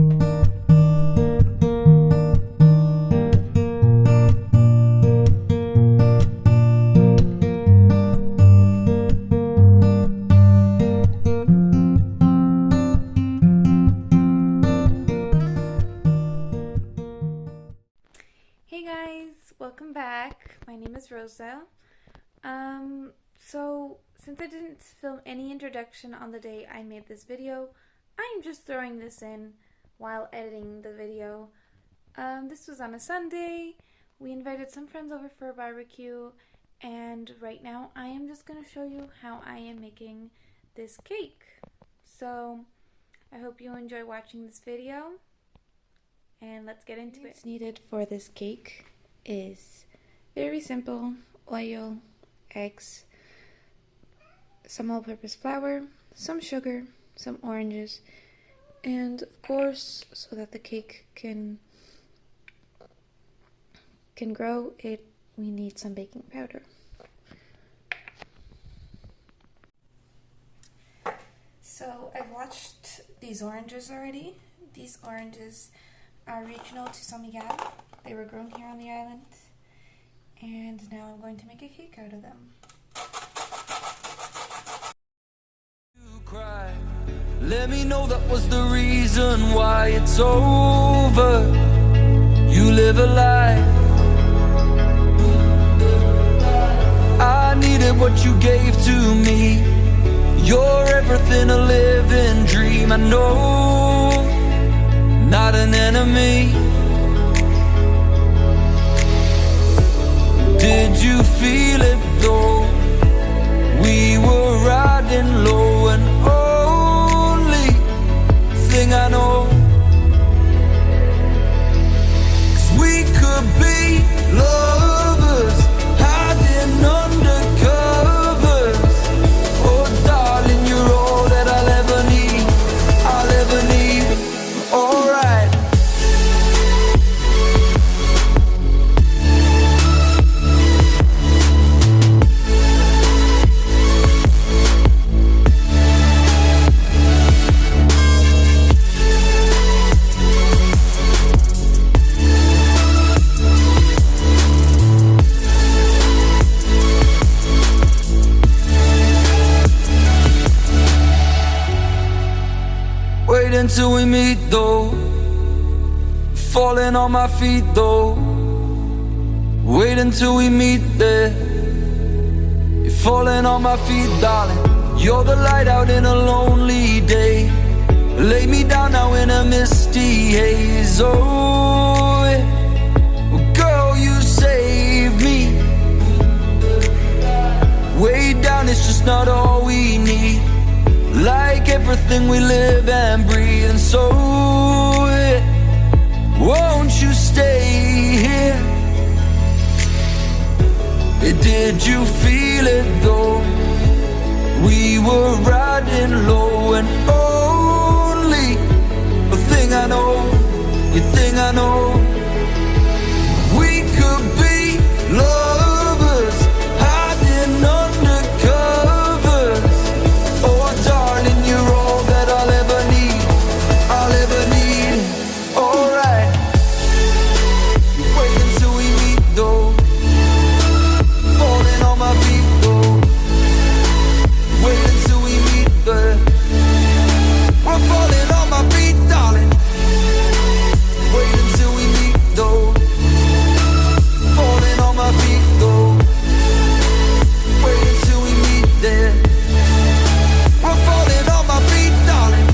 Hey guys, welcome back. My name is Rosa. So since I didn't film any introduction on the day I made this video, I'm just throwing this in while editing the video. This was on a Sunday. We invited some friends over for a barbecue, and right now I am just going to show you how I am making this cake. So I hope you enjoy watching this video. And let's get into it. What's needed for this cake is very simple: oil, eggs, some all-purpose flour, some sugar, some oranges, and of course, so that the cake can grow, we need some baking powder. So I've washed these oranges already. These oranges are regional to San Miguel. They were grown here on the island, and now I'm going to make a cake out of them. You cry. Let me know that was the reason why it's over. You live a lie. I needed what you gave to me. You're everything, a living dream. I know, not an enemy. Did you feel it though? We were riding low, and only thing I know, 'cause we could be lovers, hiding under covers. Oh darling, you're all that I'll ever need, I'll ever need. Alright. Wait until we meet though, falling on my feet though. Wait until we meet there. You're falling on my feet, darling. You're the light out in a lonely day. Lay me down now in a misty haze. Oh, yeah. Well, girl, you saved me. Way down, it's just not all we need. Like everything we live and breathe. And so, yeah, won't you stay here? Did you feel it though? We were riding low, and only the thing I know, the thing I know, we could be lovers, hiding under covers. Oh darling, you're all that I'll ever need, I'll ever need. Alright, wait until we meet though, falling on my feet though. Wait until we meet there. We're falling on my feet, darling. Wait until we meet though, falling on my feet though. Wait until we meet there. We're falling on my feet, darling.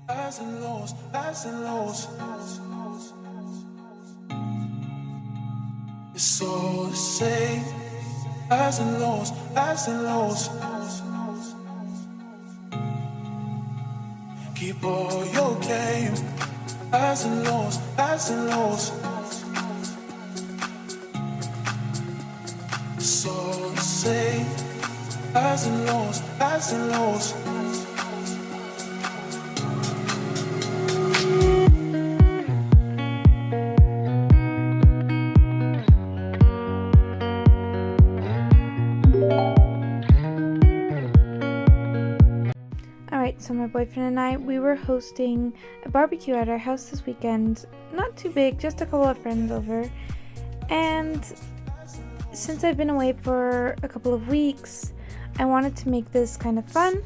Highs and lows, highs and lows. It's so So the same, highs and lows, highs and lows. Keep all your game, highs and lows, highs and lows. So the same, highs and lows, highs and lows. Alright, so my boyfriend and I, we were hosting a barbecue at our house this weekend. Not too big, just a couple of friends over. And since I've been away for a couple of weeks, I wanted to make this kind of fun.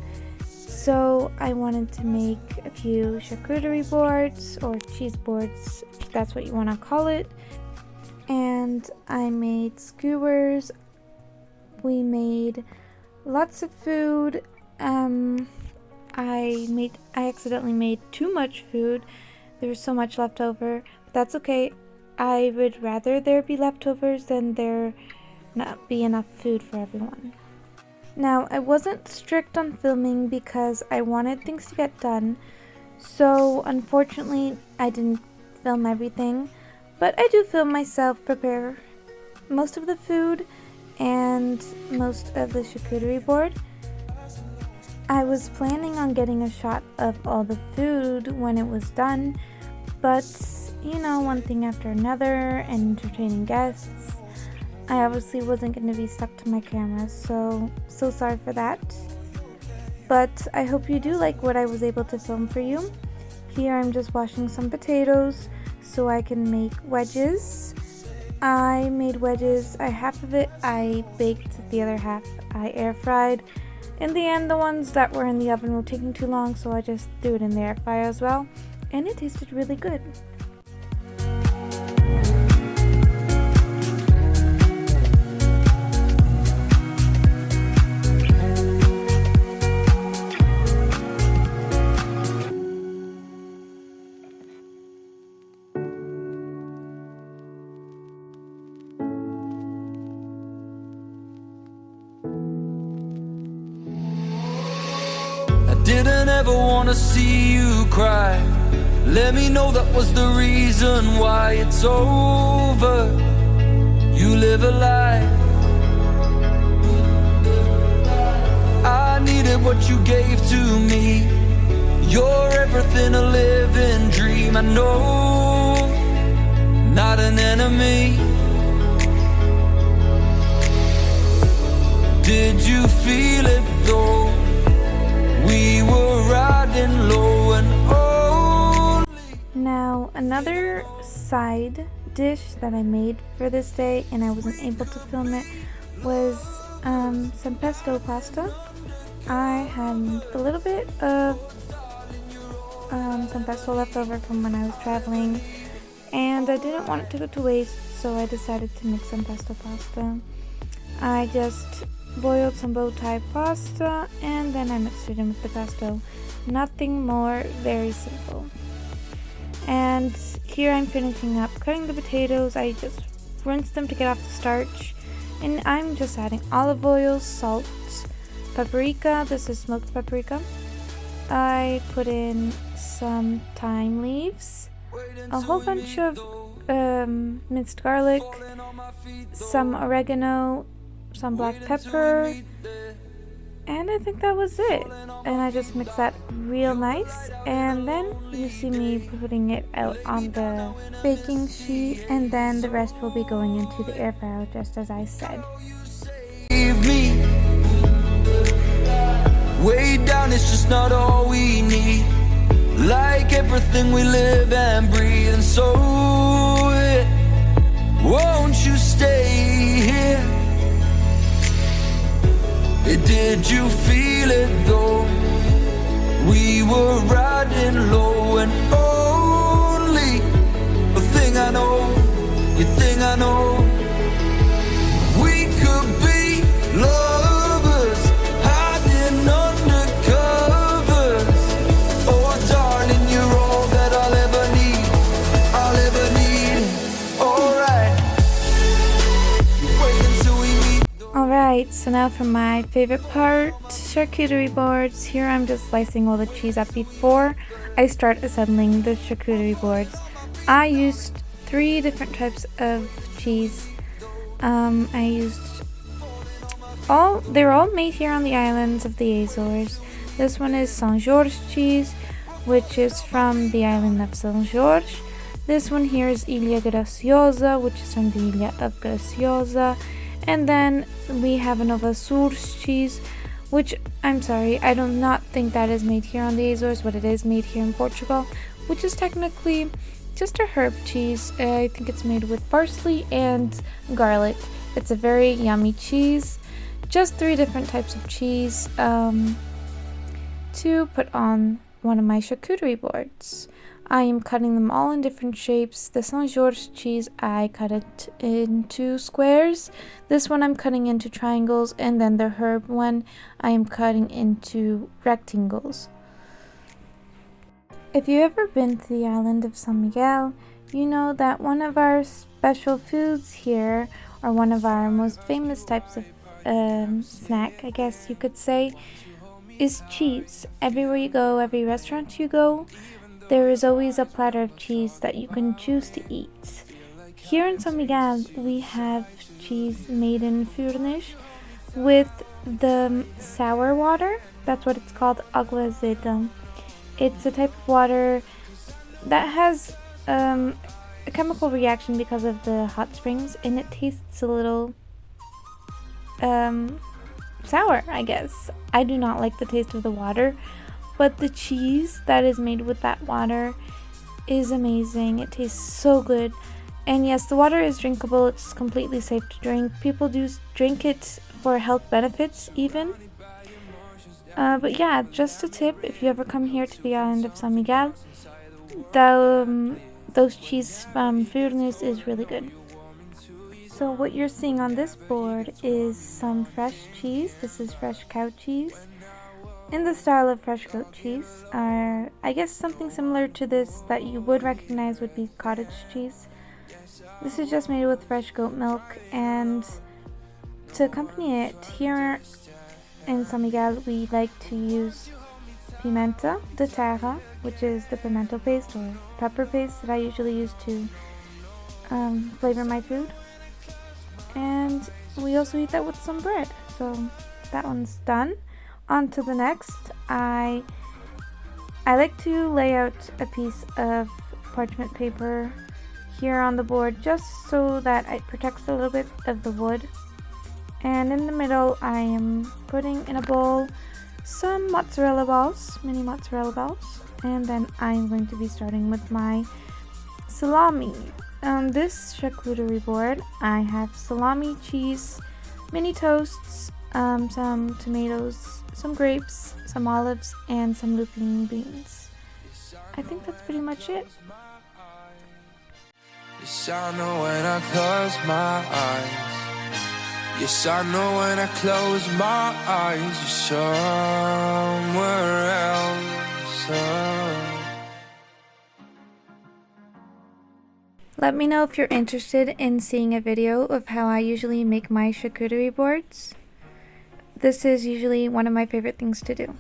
So I wanted to make a few charcuterie boards, or cheese boards, if that's what you want to call it. And I made skewers. We made lots of food. I accidentally made too much food. There was so much left over, but that's okay. I would rather there be leftovers than there not be enough food for everyone. Now, I wasn't strict on filming because I wanted things to get done, so unfortunately I didn't film everything, but I do film myself prepare most of the food and most of the charcuterie board. I was planning on getting a shot of all the food when it was done, but you know, one thing after another and entertaining guests, I obviously wasn't going to be stuck to my camera, so sorry for that. But I hope you do like what I was able to film for you. Here I'm just washing some potatoes so I can make wedges. I made wedges, half of it I baked, the other half I air fried. In the end, the ones that were in the oven were taking too long, so I just threw it in the air fryer as well, and it tasted really good. Didn't ever wanna see you cry. Let me know that was the reason why it's over. You live a lie. I needed what you gave to me. You're everything, a living dream. I know, not an enemy. Did you feel it though? We were riding low and only. Now, another side dish that I made for this day, and I wasn't able to film it, was some pesto pasta. I had a little bit of some pesto left over from when I was traveling, and I didn't want it to go to waste, so I decided to make some pesto pasta. I just boiled some bow tie pasta and then I mixed it in with the pesto. Nothing more, very simple. And here I'm finishing up cutting the potatoes. I just rinsed them to get off the starch, and I'm just adding olive oil, salt, paprika. This is smoked paprika. I put in some thyme leaves, a whole bunch of minced garlic, some oregano, some black pepper, and I think that was it. And I just mixed that real nice, and then you see me putting it out on the baking sheet, and then the rest will be going into the air fryer just as I said. Save me. Way down, it's just not all we need. Like everything we live and breathe, and so won't you stay here? Did you feel it though? We were riding low and only a thing I know, you thing I know. We could be lovers, hiding under covers. Oh darling, you're all that I'll ever need, I'll ever need. Alright, Alright, so now for my favorite part, charcuterie boards. Here I'm just slicing all the cheese up before I start assembling the charcuterie boards. I used 3 different types of cheese. They're all made here on the islands of the Azores. This one is Saint George cheese, which is from the island of Saint George. This one here is Ilha Graciosa, which is from the Ilha of Graciosa. And then we have a Nova Source cheese, which, I'm sorry, I do not think that is made here on the Azores, but it is made here in Portugal, which is technically just a herb cheese. I think it's made with parsley and garlic. It's a very yummy cheese. Just 3 different types of cheese to put on one of my charcuterie boards. I am cutting them all in different shapes. The Saint George cheese, I cut it into squares. This one I'm cutting into triangles, and then the herb one I am cutting into rectangles. If you've ever been to the island of San Miguel, you know that one of our special foods here, or one of our most famous types of snack, I guess you could say, is cheese. Everywhere you go, every restaurant you go, there is always a platter of cheese that you can choose to eat. Here in San Miguel, we have cheese made in furnish with the sour water. That's what it's called, agua azeda. It's a type of water that has a chemical reaction because of the hot springs, and it tastes a little sour, I guess. I do not like the taste of the water, but the cheese that is made with that water is amazing. It tastes so good. And yes, the water is drinkable. It's completely safe to drink. People do drink it for health benefits even. But yeah, just a tip, if you ever come here to the island of San Miguel, those cheese from Furnes is really good. So what you're seeing on this board is some fresh cheese. This is fresh cow cheese in the style of fresh goat cheese. I guess something similar to this that you would recognize would be cottage cheese. This is just made with fresh goat milk, and to accompany it, here in San Miguel we like to use pimenta de terra, which is the pimento paste or pepper paste that I usually use to flavor my food. And we also eat that with some bread. So that one's done. On to the next. I like to lay out a piece of parchment paper here on the board just so that it protects a little bit of the wood. And in the middle I am putting in a bowl some mozzarella balls, mini mozzarella balls, and then I'm going to be starting with my salami. On this charcuterie board I have salami, cheese, mini toasts, some tomatoes, some grapes, some olives, and some looping beans. I think that's pretty much it. Yes, I know when I close my eyes. Yes, I know when I close my eyes. You're somewhere else. Let me know if you're interested in seeing a video of how I usually make my charcuterie boards. This is usually one of my favorite things to do.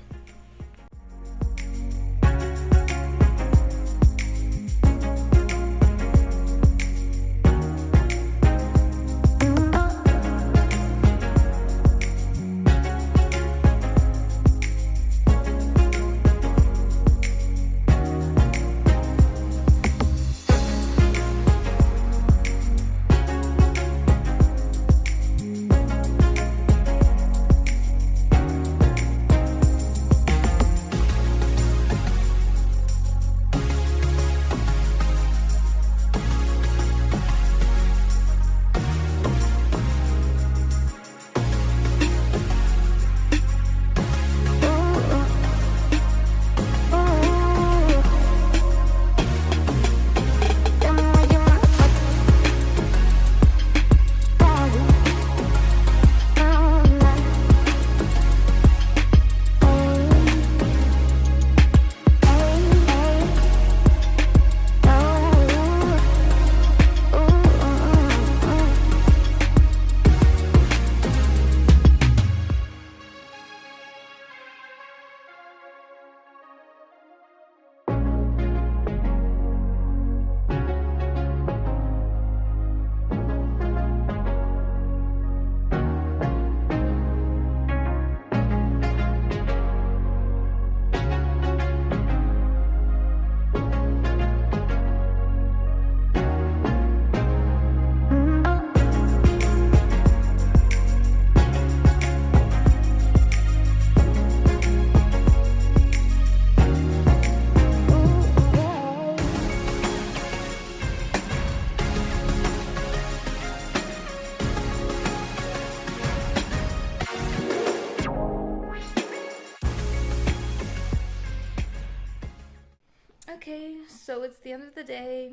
So it's the end of the day.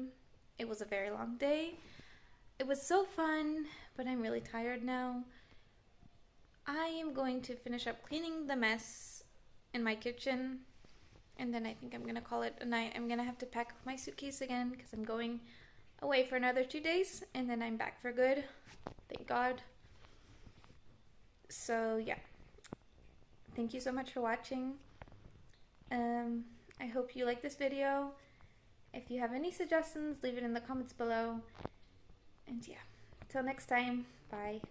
It was a very long day. It was so fun, but I'm really tired now. I am going to finish up cleaning the mess in my kitchen, and then I think I'm gonna call it a night. I'm gonna have to pack up my suitcase again because I'm going away for another 2 days, and then I'm back for good. Thank God. So yeah, thank you so much for watching. I hope you like this video. If you have any suggestions, leave it in the comments below. And yeah, till next time, bye.